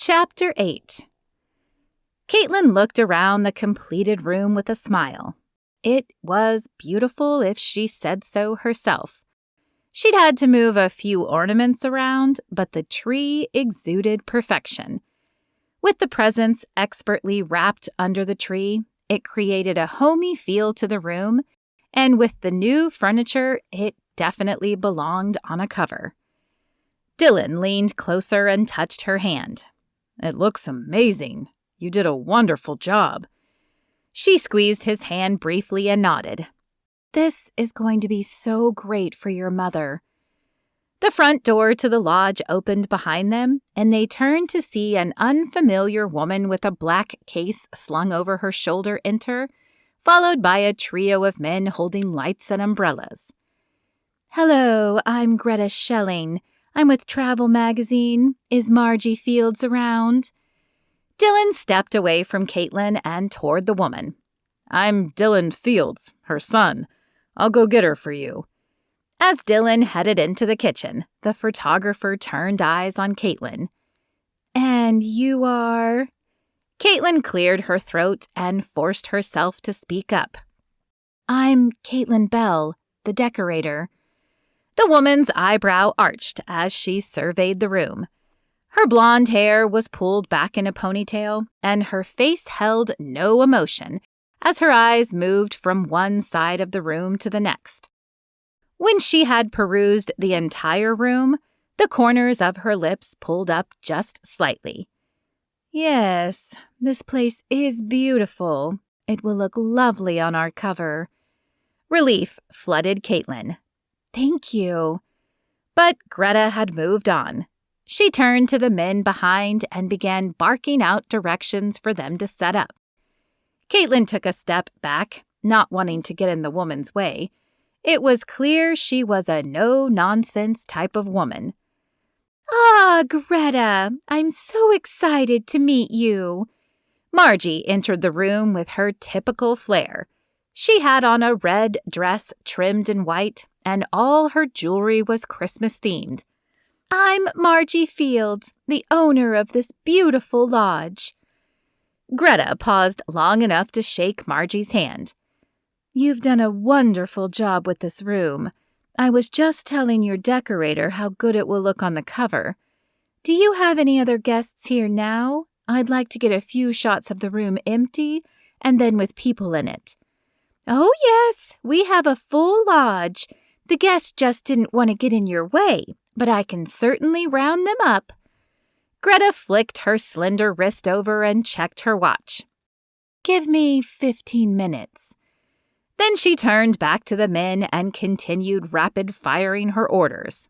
Chapter-8. Kaitlyn looked around the completed room with a smile. It was beautiful if she said so herself. She'd had to move a few ornaments around, but the tree exuded perfection. With the presents expertly wrapped under the tree, it created a homey feel to the room, and with the new furniture, it definitely belonged on a cover. Dillon leaned closer and touched her hand. "It looks amazing. You did a wonderful job." She squeezed his hand briefly and nodded. "This is going to be so great for your mother." The front door to the lodge opened behind them, and they turned to see an unfamiliar woman with a black case slung over her shoulder enter, followed by a trio of men holding lights and umbrellas. "Hello, I'm Greta Schelling. I'm with Travel Magazine. Is Margie Fields around?" Dillon stepped away from Kaitlyn and toward the woman. "I'm Dillon Fields, her son. I'll go get her for you." As Dillon headed into the kitchen, the photographer turned eyes on Kaitlyn. "And you are?" Kaitlyn cleared her throat and forced herself to speak up. "I'm Kaitlyn Bell, the decorator." The woman's eyebrow arched as she surveyed the room. Her blonde hair was pulled back in a ponytail, and her face held no emotion as her eyes moved from one side of the room to the next. When she had perused the entire room, the corners of her lips pulled up just slightly. "Yes, this place is beautiful. It will look lovely on our cover." Relief flooded Kaitlyn. "Thank you." But Greta had moved on. She turned to the men behind and began barking out directions for them to set up. Kaitlyn took a step back, not wanting to get in the woman's way. It was clear she was a no-nonsense type of woman. "Ah, Greta, I'm so excited to meet you." Margie entered the room with her typical flair. She had on a red dress trimmed in white, and all her jewelry was Christmas-themed. "I'm Margie Fields, the owner of this beautiful lodge." Greta paused long enough to shake Margie's hand. "You've done a wonderful job with this room. I was just telling your decorator how good it will look on the cover. Do you have any other guests here now? I'd like to get a few shots of the room empty and then with people in it." "Oh, yes, we have a full lodge. The guests just didn't want to get in your way, but I can certainly round them up." Greta flicked her slender wrist over and checked her watch. "Give me 15 minutes. Then she turned back to the men and continued rapid-firing her orders.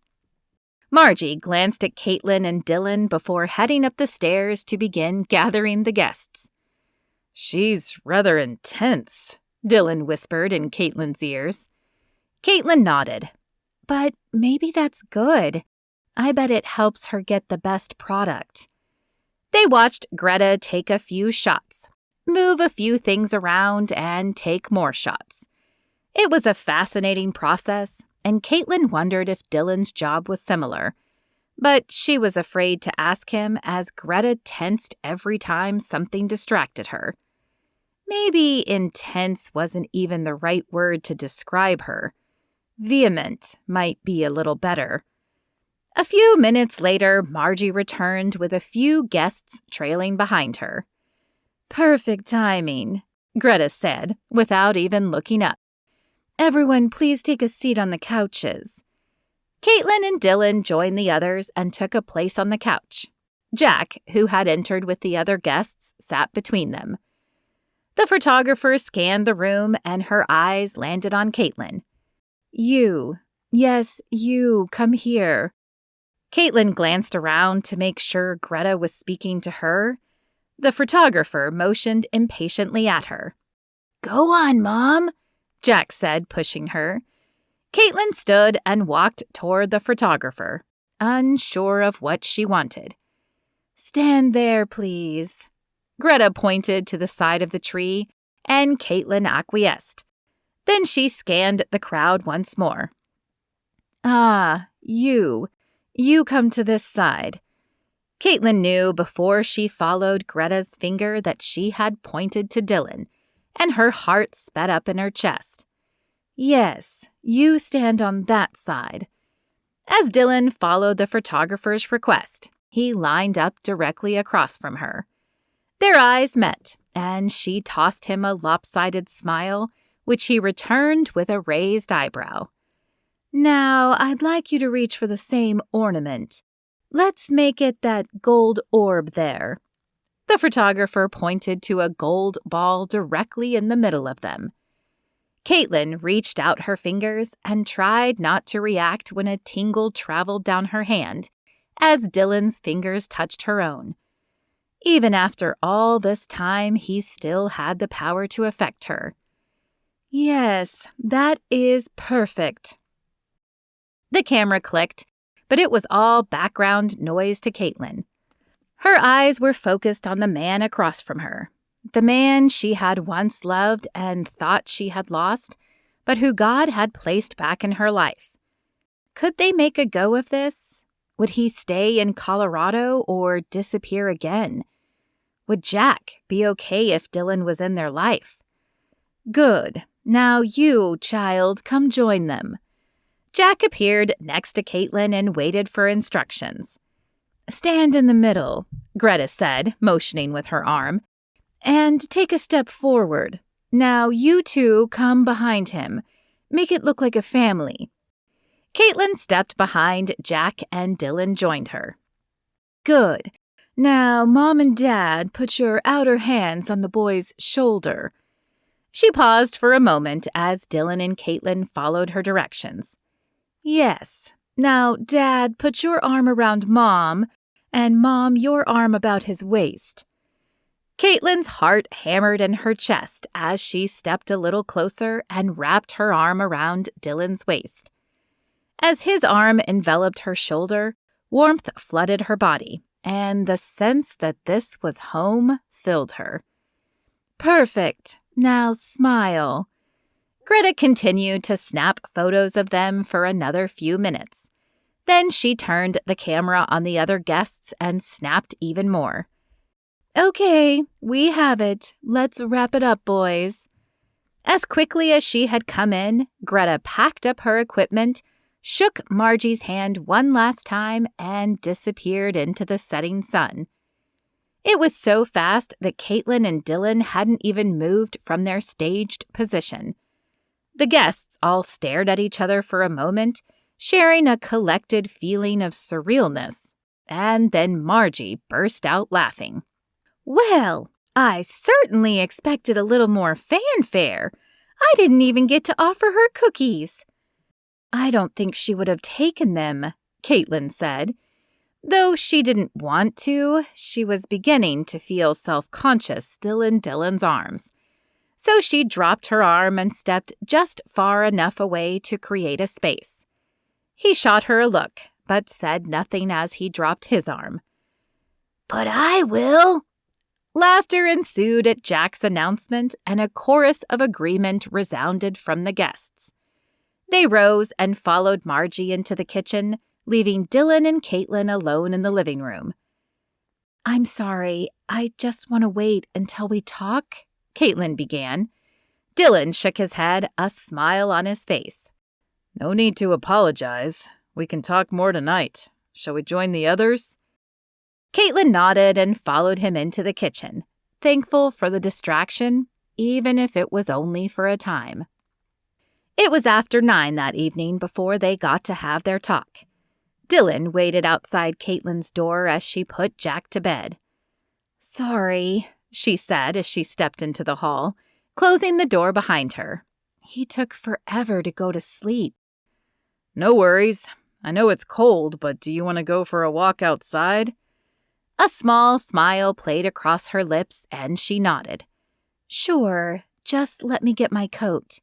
Margie glanced at Kaitlyn and Dillon before heading up the stairs to begin gathering the guests. "She's rather intense," Dillon whispered in Kaitlyn's ears. Kaitlyn nodded. "But maybe that's good. I bet it helps her get the best product." They watched Greta take a few shots, move a few things around, and take more shots. It was a fascinating process, and Kaitlyn wondered if Dillon's job was similar. But she was afraid to ask him as Greta tensed every time something distracted her. Maybe intense wasn't even the right word to describe her. Vehement might be a little better. A few minutes later, Margie returned with a few guests trailing behind her. "Perfect timing," Greta said, without even looking up. "Everyone, please take a seat on the couches." Kaitlyn and Dillon joined the others and took a place on the couch. Jack, who had entered with the other guests, sat between them. The photographer scanned the room, and her eyes landed on Kaitlyn. "You. Yes, you. Come here." Kaitlyn glanced around to make sure Greta was speaking to her. The photographer motioned impatiently at her. "Go on, Mom," Jack said, pushing her. Kaitlyn stood and walked toward the photographer, unsure of what she wanted. "Stand there, please." Greta pointed to the side of the tree, and Kaitlyn acquiesced. Then she scanned the crowd once more. "Ah, you. You come to this side." Kaitlyn knew before she followed Greta's finger that she had pointed to Dillon, and her heart sped up in her chest. Yes, you stand on that side. As Dillon followed the photographer's request, he lined up directly across from her. Their eyes met, and she tossed him a lopsided smile, which he returned with a raised eyebrow. Now, I'd like you to reach for the same ornament. Let's make it that gold orb there. The photographer pointed to a gold ball directly in the middle of them. Kaitlyn reached out her fingers and tried not to react when a tingle traveled down her hand as Dillon's fingers touched her own. Even after all this time, he still had the power to affect her. Yes, that is perfect. The camera clicked, but it was all background noise to Kaitlyn. Her eyes were focused on the man across from her, the man she had once loved and thought she had lost, but who God had placed back in her life. Could they make a go of this? Would he stay in Colorado or disappear again? Would Jack be okay if Dillon was in their life? Good. Now you, child, come join them. Jack appeared next to Kaitlyn and waited for instructions. Stand in the middle, Greta said, motioning with her arm, and take a step forward. Now you two come behind him. Make it look like a family. Kaitlyn stepped behind Jack and Dillon joined her. Good. Now, Mom and Dad, put your outer hands on the boy's shoulder. She paused for a moment as Dillon and Kaitlyn followed her directions. Yes. Now, Dad, put your arm around Mom, and Mom, your arm about his waist. Kaitlyn's heart hammered in her chest as she stepped a little closer and wrapped her arm around Dillon's waist. As his arm enveloped her shoulder, warmth flooded her body, and the sense that this was home filled her. Perfect. Now smile. Greta continued to snap photos of them for another few minutes. Then she turned the camera on the other guests and snapped even more. Okay, we have it. Let's wrap it up, boys. As quickly as she had come in, Greta packed up her equipment, shook Margie's hand one last time, and disappeared into the setting sun. It was so fast that Kaitlyn and Dillon hadn't even moved from their staged position. The guests all stared at each other for a moment, sharing a collected feeling of surrealness, and then Margie burst out laughing. Well, I certainly expected a little more fanfare. I didn't even get to offer her cookies. I don't think she would have taken them, Kaitlyn said. Though she didn't want to, she was beginning to feel self-conscious still in Dillon's arms. So she dropped her arm and stepped just far enough away to create a space. He shot her a look, but said nothing as he dropped his arm. But I will. Laughter ensued at Jack's announcement, and a chorus of agreement resounded from the guests. They rose and followed Margie into the kitchen, leaving Dillon and Kaitlyn alone in the living room. I'm sorry, I just want to wait until we talk, Kaitlyn began. Dillon shook his head, a smile on his face. No need to apologize. We can talk more tonight. Shall we join the others? Kaitlyn nodded and followed him into the kitchen, thankful for the distraction, even if it was only for a time. It was after 9 that evening before they got to have their talk. Dillon waited outside Kaitlyn's door as she put Jack to bed. Sorry, she said as she stepped into the hall, closing the door behind her. He took forever to go to sleep. No worries. I know it's cold, but do you want to go for a walk outside? A small smile played across her lips, and she nodded. Sure, just let me get my coat.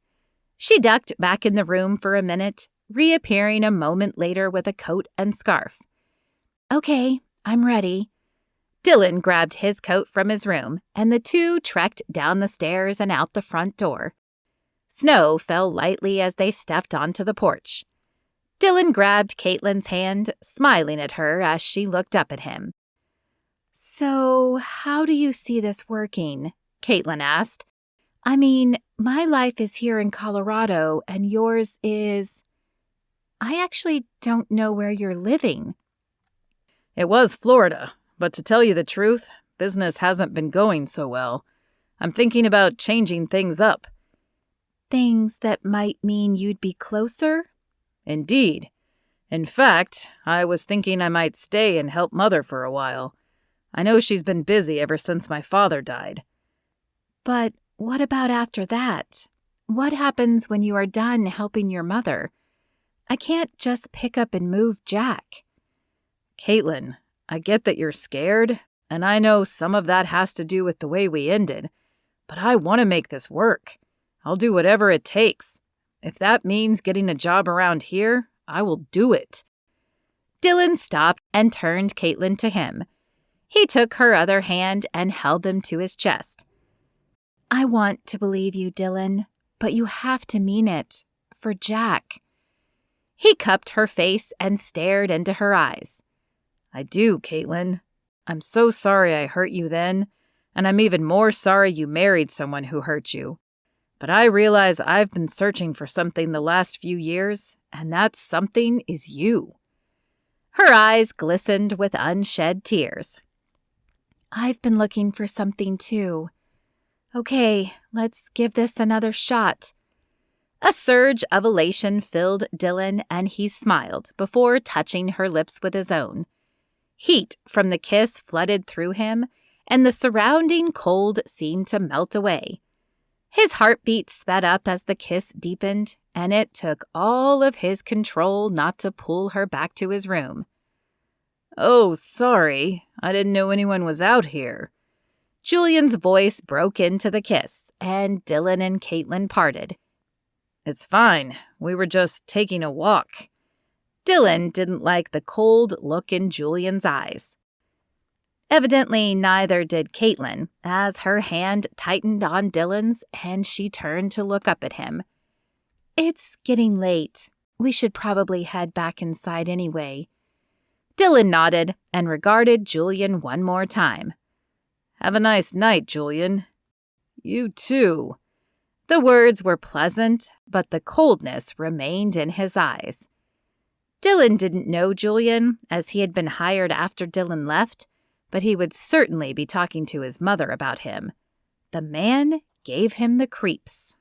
She ducked back in the room for a minute, reappearing a moment later with a coat and scarf. Okay, I'm ready. Dillon grabbed his coat from his room, and the two trekked down the stairs and out the front door. Snow fell lightly as they stepped onto the porch. Dillon grabbed Kaitlyn's hand, smiling at her as she looked up at him. So, how do you see this working? Kaitlyn asked. I mean, my life is here in Colorado and yours is... I actually don't know where you're living. It was Florida, but to tell you the truth, business hasn't been going so well. I'm thinking about changing things up. Things that might mean you'd be closer? Indeed. In fact, I was thinking I might stay and help Mother for a while. I know she's been busy ever since my father died. But what about after that? What happens when you are done helping your mother? I can't just pick up and move Jack. Kaitlyn, I get that you're scared, and I know some of that has to do with the way we ended, but I want to make this work. I'll do whatever it takes. If that means getting a job around here, I will do it. Dillon stopped and turned Kaitlyn to him. He took her other hand and held them to his chest. I want to believe you, Dillon, but you have to mean it. For Jack. He cupped her face and stared into her eyes. I do, Kaitlyn. I'm so sorry I hurt you then, and I'm even more sorry you married someone who hurt you. But I realize I've been searching for something the last few years, and that something is you. Her eyes glistened with unshed tears. I've been looking for something too. Okay, let's give this another shot. A surge of elation filled Dillon, and he smiled before touching her lips with his own. Heat from the kiss flooded through him, and the surrounding cold seemed to melt away. His heartbeat sped up as the kiss deepened, and it took all of his control not to pull her back to his room. Oh, sorry. I didn't know anyone was out here. Julian's voice broke into the kiss, and Dillon and Kaitlyn parted. It's fine. We were just taking a walk. Dillon didn't like the cold look in Julian's eyes. Evidently, neither did Kaitlyn, as her hand tightened on Dillon's and she turned to look up at him. It's getting late. We should probably head back inside anyway. Dillon nodded and regarded Julian one more time. Have a nice night, Julian. You too. The words were pleasant, but the coldness remained in his eyes. Dillon didn't know Julian, as he had been hired after Dillon left, but he would certainly be talking to his mother about him. The man gave him the creeps.